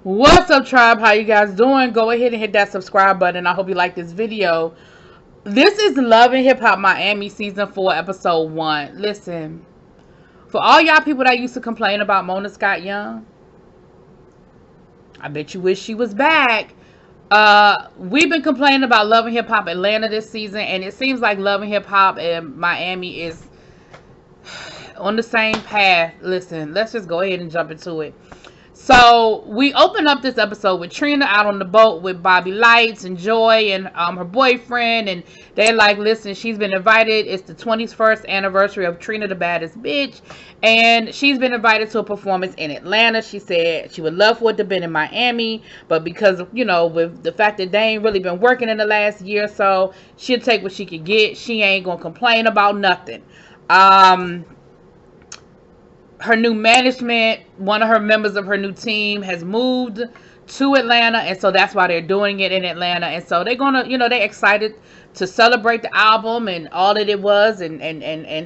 What's up, tribe? How you guys doing? Go ahead and hit that subscribe button. I hope you like this video. This is Love and Hip Hop Miami Season 4, Episode 1. Listen, for all y'all people that used to complain about Mona Scott Young, I bet you wish she was back. We've been complaining about Love and Hip Hop Atlanta this season, and it seems like Love and Hip Hop and Miami is on the same path. Listen, let's just go ahead and jump into it. So we open up this episode with Trina out on the boat with Bobby Lights and Joy and her boyfriend, and they're like, listen, she's been invited. It's the 21st anniversary of Trina the Baddest Bitch, and she's been invited to a performance in Atlanta. She said she would love for it to have been in Miami, but because, you know, with the fact that they ain't really been working in the last year or so, she'll take what she could get. She ain't gonna complain about nothing. Her new management, one of her members of her new team has moved to Atlanta, and so that's why they're doing it in Atlanta. And so they're gonna, you know, they're excited to celebrate the album and all that it was, and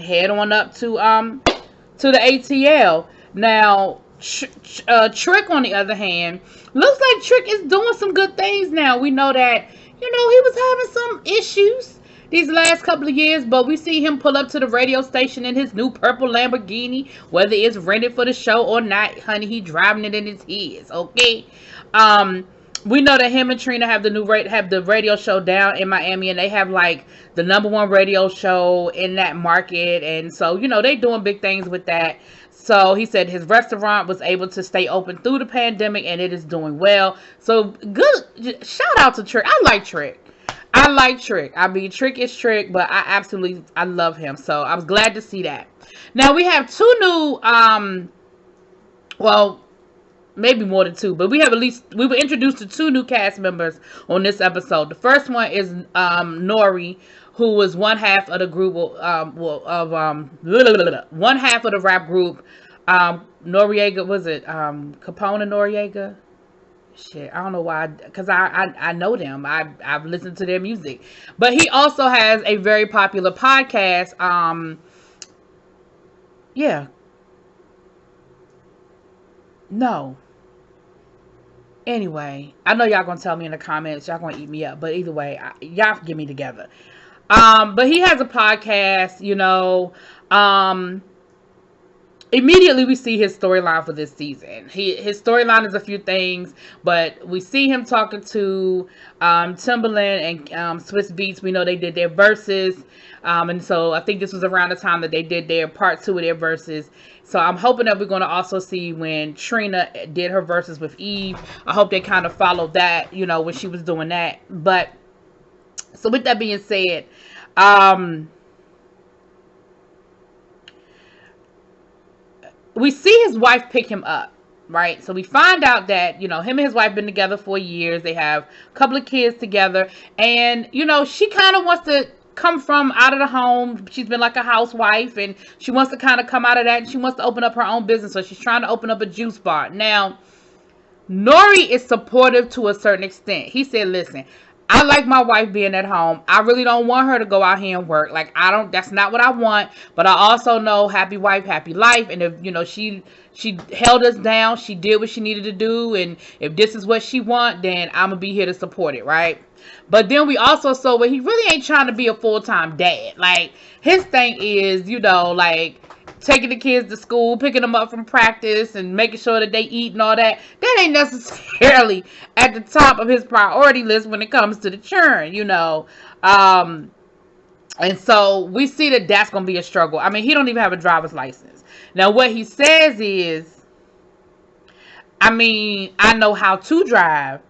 head on up to the ATL. Now Trick, on the other hand, looks like Trick is doing some good things now. We know that, you know, he was having some issues these last couple of years, but we see him pull up to the radio station in his new purple Lamborghini, whether it's rented for the show or not, honey, he driving it in his his, okay? We know that him and Trina have the radio show down in Miami, and they have like the #1 radio show in that market, and so, you know, they doing big things with that. So he said his restaurant was able to stay open through the pandemic, and it is doing well. So good, shout out to Trick. I like Trick. I mean, Trick is Trick, but I love him. So I was glad to see that. Now we have two new, well, maybe more than two, but we were introduced to two new cast members on this episode. The first one is Nori, who was one half of the group, one half of the rap group. Noriega, was it Capone Noriega? Shit, I don't know why, because I know them. I've listened to their music. But he also has a very popular podcast. Yeah. No. Anyway, I know y'all gonna tell me in the comments. Y'all gonna eat me up. But either way, y'all get me together. But he has a podcast, you know. Immediately we see his storyline for this season. His storyline is a few things, but we see him talking to Timbaland and Swiss Beats. We know they did their verses, and so I think this was around the time that they did their part 2 of their verses. So I'm hoping that we're going to also see when Trina did her verses with Eve. I hope they kind of followed that, you know, when she was doing that. But so with that being said, we see his wife pick him up, right? So we find out that, you know, him and his wife been together for years. They have a couple of kids together. And, you know, she kind of wants to come from out of the home. She's been like a housewife, and she wants to kind of come out of that, and she wants to open up her own business. So she's trying to open up a juice bar. Now, Nori is supportive to a certain extent. He said, listen, I like my wife being at home. I really don't want her to go out here and work. Like, that's not what I want. But I also know happy wife, happy life. And if, you know, she held us down, she did what she needed to do. And if this is what she want, then I'm going to be here to support it, right? But then we also saw where he really ain't trying to be a full-time dad. Like, his thing is, you know, like, taking the kids to school, picking them up from practice, and making sure that they eat and all that. That ain't necessarily at the top of his priority list when it comes to the churn, you know. And so we see that that's going to be a struggle. I mean, he don't even have a driver's license. Now, what he says is, I mean, I know how to drive.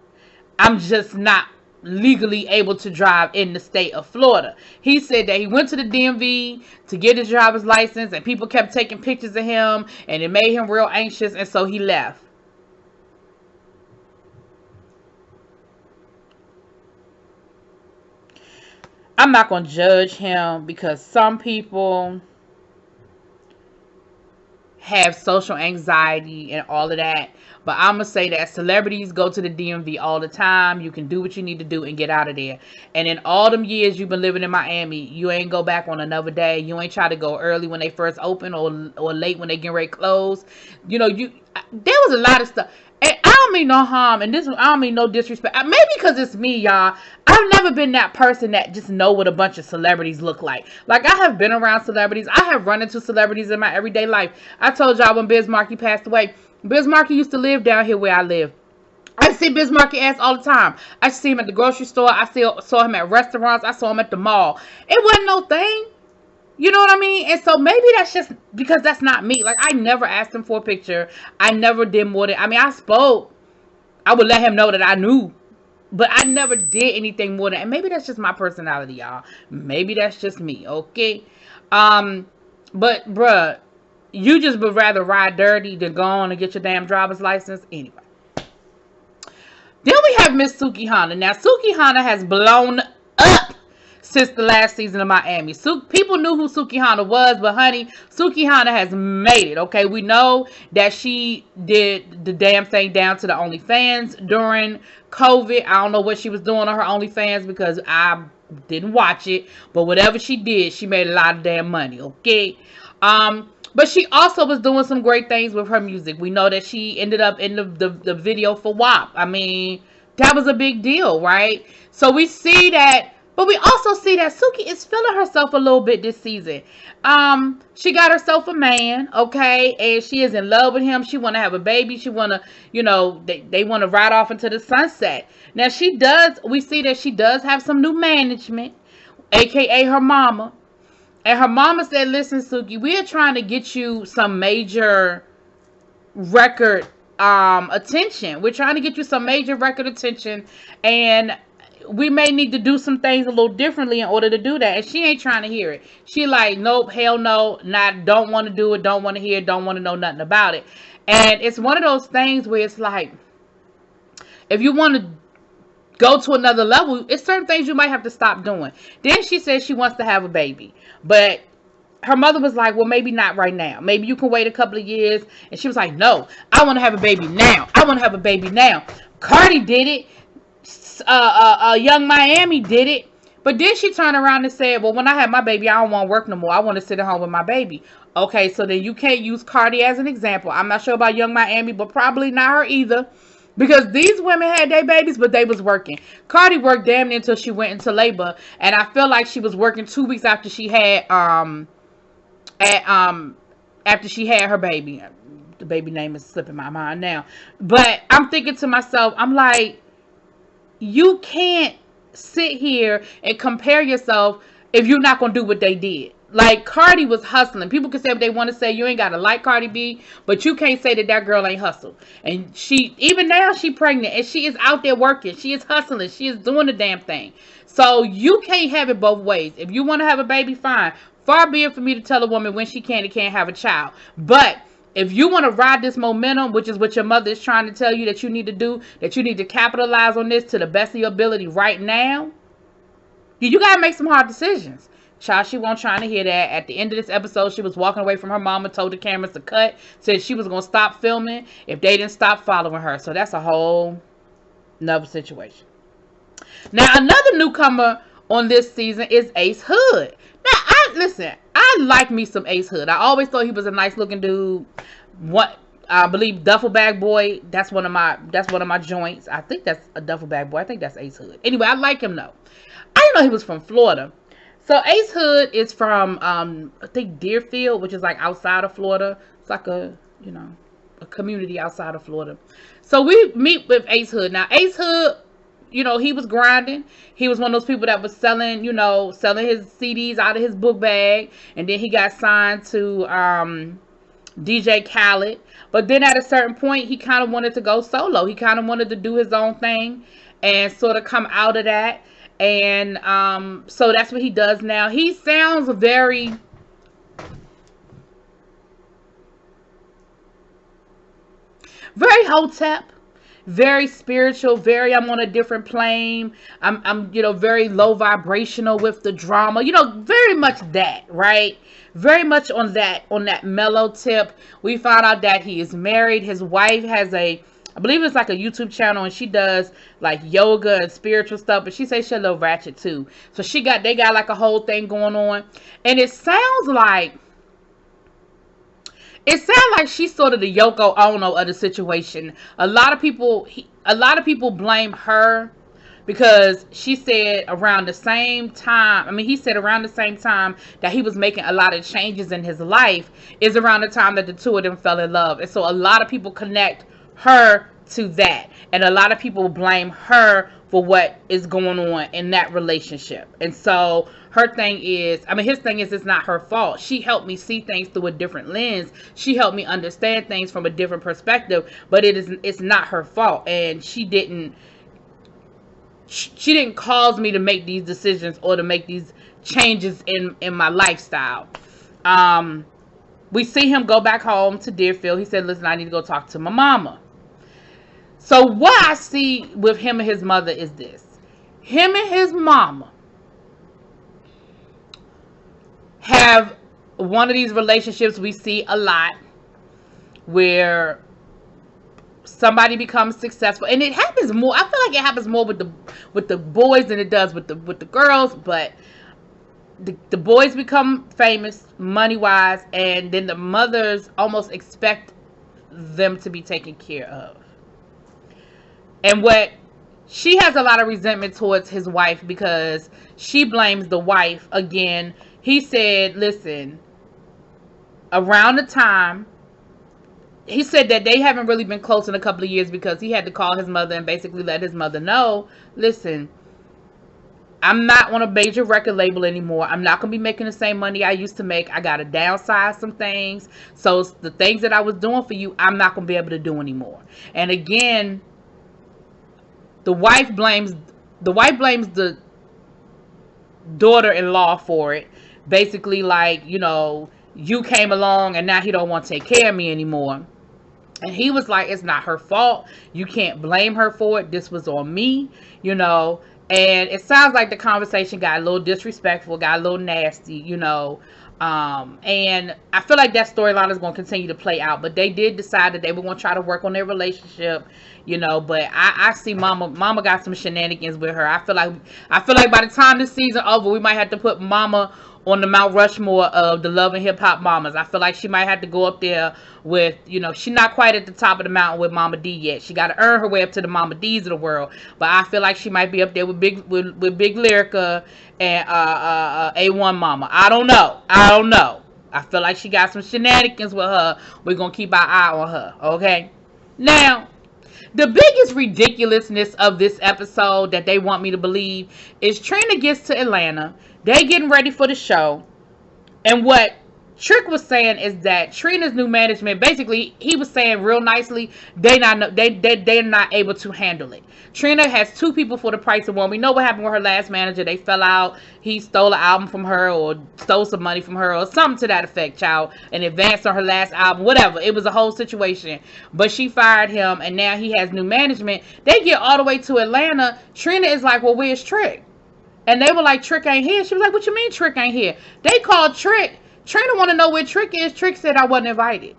I'm just not legally able to drive in the state of Florida. He said that he went to the DMV to get his driver's license, and people kept taking pictures of him, and it made him real anxious, and so he left. I'm not going to judge him, because some people have social anxiety and all of that. But I'm going to say that celebrities go to the DMV all the time. You can do what you need to do and get out of there. And in all them years you've been living in Miami, you ain't go back on another day. You ain't try to go early when they first open or late when they get ready to close. You know, There was a lot of stuff. And I don't mean no harm, and I don't mean no disrespect. Maybe because it's me, y'all. I've never been that person that just know what a bunch of celebrities look like. Like, I have been around celebrities. I have run into celebrities in my everyday life. I told y'all when Biz Markie passed away, Biz Markie used to live down here where I live. I see Biz Markie ass all the time. I see him at the grocery store. I saw him at restaurants. I saw him at the mall. It wasn't no thing. You know what I mean? And so maybe that's just because that's not me. Like, I never asked him for a picture. I never did more than, I mean, I spoke. I would let him know that I knew. But I never did anything more than, and maybe that's just my personality, y'all. Maybe that's just me, okay? But, bruh, you just would rather ride dirty than go on and get your damn driver's license anyway. Then we have Miss Sukihana. Now, Sukihana has blown up since the last season of Miami. People knew who Sukihana was, but honey, Sukihana has made it, okay? We know that she did the damn thing down to the OnlyFans during COVID. I don't know what she was doing on her OnlyFans because I didn't watch it, but whatever she did, she made a lot of damn money, okay? But she also was doing some great things with her music. We know that she ended up in the video for WAP. I mean, that was a big deal, right? So we see that, but we also see that Suki is feeling herself a little bit this season. She got herself a man, okay, and she is in love with him. She want to have a baby. She want to, you know, they want to ride off into the sunset. Now we see that she does have some new management, aka her mama. And her mama said, listen, Suki, we are trying to get you some major record attention. We're trying to get you some major record attention. And we may need to do some things a little differently in order to do that. And she ain't trying to hear it. She like, nope, hell no, don't want to do it, don't want to hear it, don't want to know nothing about it. And it's one of those things where it's like, if you want to go to another level, it's certain things you might have to stop doing. Then she says she wants to have a baby. But her mother was like, well, maybe not right now. Maybe you can wait a couple of years. And she was like, no, I want to have a baby now. I want to have a baby now. Cardi did it. Young Miami did it. But then she turned around and said, well, when I have my baby, I don't want to work no more. I want to sit at home with my baby. Okay, so then you can't use Cardi as an example. I'm not sure about Young Miami, but probably not her either. Because these women had their babies, but they was working. Cardi worked damn near until she went into labor. And I feel like she was working 2 weeks after she had her baby. The baby name is slipping my mind now. But I'm thinking to myself, I'm like, you can't sit here and compare yourself if you're not going to do what they did. Like, Cardi was hustling. People can say what they want to say. You ain't got to like Cardi B, but you can't say that girl ain't hustled. And even now, she pregnant, and she is out there working. She is hustling. She is doing the damn thing. So, you can't have it both ways. If you want to have a baby, fine. Far be it for me to tell a woman when she can and can't have a child. But if you want to ride this momentum, which is what your mother is trying to tell you that you need to do, that you need to capitalize on this to the best of your ability right now, you got to make some hard decisions. Child, she wasn't trying to hear that. At the end of this episode, she was walking away from her mama, told the cameras to cut, said she was going to stop filming if they didn't stop following her. So that's a whole nother situation. Now, another newcomer on this season is Ace Hood. Now, I like me some Ace Hood. I always thought he was a nice looking dude. I believe Duffel Bag Boy, that's one of my joints. I think that's a Duffel Bag Boy. I think that's Ace Hood. Anyway, I like him though. I didn't know he was from Florida. So Ace Hood is from, I think Deerfield, which is like outside of Florida. It's like a community outside of Florida. So we meet with Ace Hood. Now, Ace Hood, he was grinding. He was one of those people that was selling his CDs out of his book bag. And then he got signed to DJ Khaled. But then at a certain point, he kind of wanted to go solo. He kind of wanted to do his own thing and sort of come out of that. And so that's what he does now. He sounds very Hotep, very spiritual, very I'm on a different plane. I'm very low vibrational with the drama. Very much that, right? Very much on that mellow tip. We found out that he is married. His wife has I believe it's like a YouTube channel, and she does like yoga and spiritual stuff, but she says she's a little ratchet too. So they got like a whole thing going on. And it sounds like It sounds like she's sort of the Yoko Ono of the situation. A lot of people blame her because she said around the same time, he said around the same time that he was making a lot of changes in his life is around the time that the two of them fell in love. And so a lot of people connect her to that. And a lot of people blame her for what is going on in that relationship. And so his thing is it's not her fault. She helped me see things through a different lens. She helped me understand things from a different perspective, but it's not her fault. And she didn't cause me to make these decisions or to make these changes in my lifestyle. We see him go back home to Deerfield. He said, listen, I need to go talk to my mama. So what I see with him and his mother is this. Him and his mama have one of these relationships we see a lot where somebody becomes successful, and it happens more. I feel like it happens more with the boys than it does with the girls, but the boys become famous money wise, and then the mothers almost expect them to be taken care of. And she has a lot of resentment towards his wife because she blames the wife again. He said, listen, around the time, he said that they haven't really been close in a couple of years because he had to call his mother and basically let his mother know, listen, I'm not on a major record label anymore. I'm not going to be making the same money I used to make. I got to downsize some things. So the things that I was doing for you, I'm not going to be able to do anymore. And again, the wife blames the daughter-in-law for it. Basically like, you came along and now he don't want to take care of me anymore. And he was like, it's not her fault. You can't blame her for it. This was on me, And it sounds like the conversation got a little disrespectful, got a little nasty, And I feel like that storyline is going to continue to play out. But they did decide that they were going to try to work on their relationship, But I see Mama got some shenanigans with her. I feel like by the time this season over, we might have to put Mama on the Mount Rushmore of the Love and Hip Hop mamas. I feel like she might have to go up there with, she's not quite at the top of the mountain with Mama D yet. She got to earn her way up to the Mama D's of the world. But I feel like she might be up there with Big Lyrica and A1 Mama. I don't know. I feel like she got some shenanigans with her. We're going to keep our eye on her. Okay? Now, the biggest ridiculousness of this episode that they want me to believe is Trina gets to Atlanta. They getting ready for the show. And what Trick was saying is that Trina's new management, basically, he was saying real nicely, they're not able to handle it. Trina has two people for the price of one. We know what happened with her last manager. They fell out. He stole an album from her or stole some money from her or something to that effect, child. And advanced on her last album, whatever. It was a whole situation. But she fired him and now he has new management. They get all the way to Atlanta. Trina is like, well, where's Trick? And they were like, Trick ain't here. She was like, what you mean Trick ain't here? They called Trick. Trina want to know where Trick is. Trick said I wasn't invited.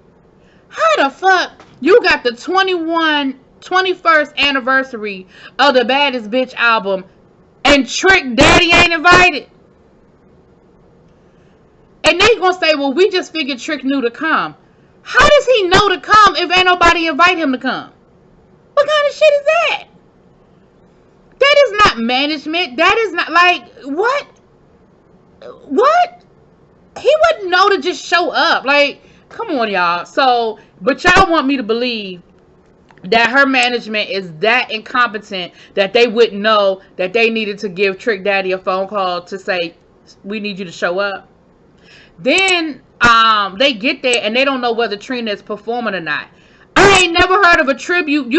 How the fuck you got the 21st anniversary of the Baddest Bitch album and Trick Daddy ain't invited? And they gonna say, well, we just figured Trick knew to come. How does he know to come if ain't nobody invite him to come? What kind of shit is that? That is not management. That is not like, what? What? He wouldn't know to just show up. Like, come on, y'all. So, but y'all want me to believe that her management is that incompetent that they wouldn't know that they needed to give Trick Daddy a phone call to say, we need you to show up. Then they get there and they don't know whether Trina is performing or not. I ain't never heard of a tribute.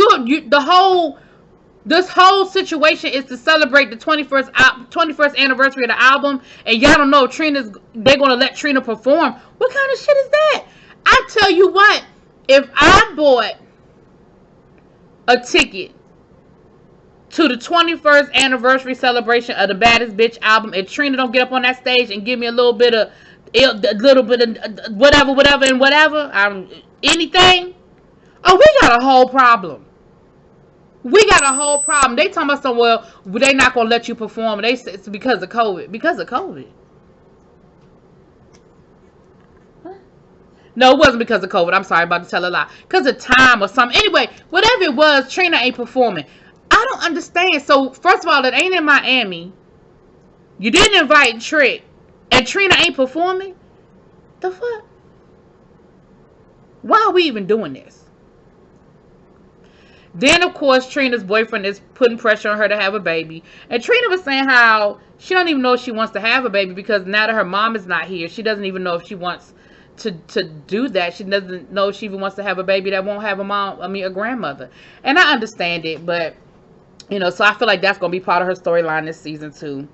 This whole situation is to celebrate the 21st anniversary of the album, and y'all don't know they're gonna let Trina perform. What kind of shit is that? I tell you what, if I bought a ticket to the 21st anniversary celebration of the Baddest Bitch album, and Trina don't get up on that stage and give me a little bit of whatever, anything, oh, we got a whole problem. We got a whole problem. They talking about well, they not gonna let you perform. They say it's because of COVID. Because of COVID. What? No, it wasn't because of COVID. I'm sorry, about to tell a lie. Because of time or something. Anyway, whatever it was, Trina ain't performing. I don't understand. So, first of all, it ain't in Miami. You didn't invite Trick. And Trina ain't performing? The fuck? Why are we even doing this? Then, of course, Trina's boyfriend is putting pressure on her to have a baby. And Trina was saying how she don't even know if she wants to have a baby because now that her mom is not here, she doesn't even know if she wants to do that. She doesn't know if she even wants to have a baby that won't have a grandmother. And I understand it, but, so I feel like that's going to be part of her storyline this season too.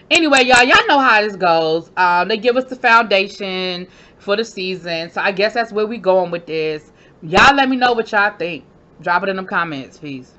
Anyway, y'all know how this goes. They give us the foundation for the season. So I guess that's where we going with this. Y'all let me know what y'all think. Drop it in them comments. Peace.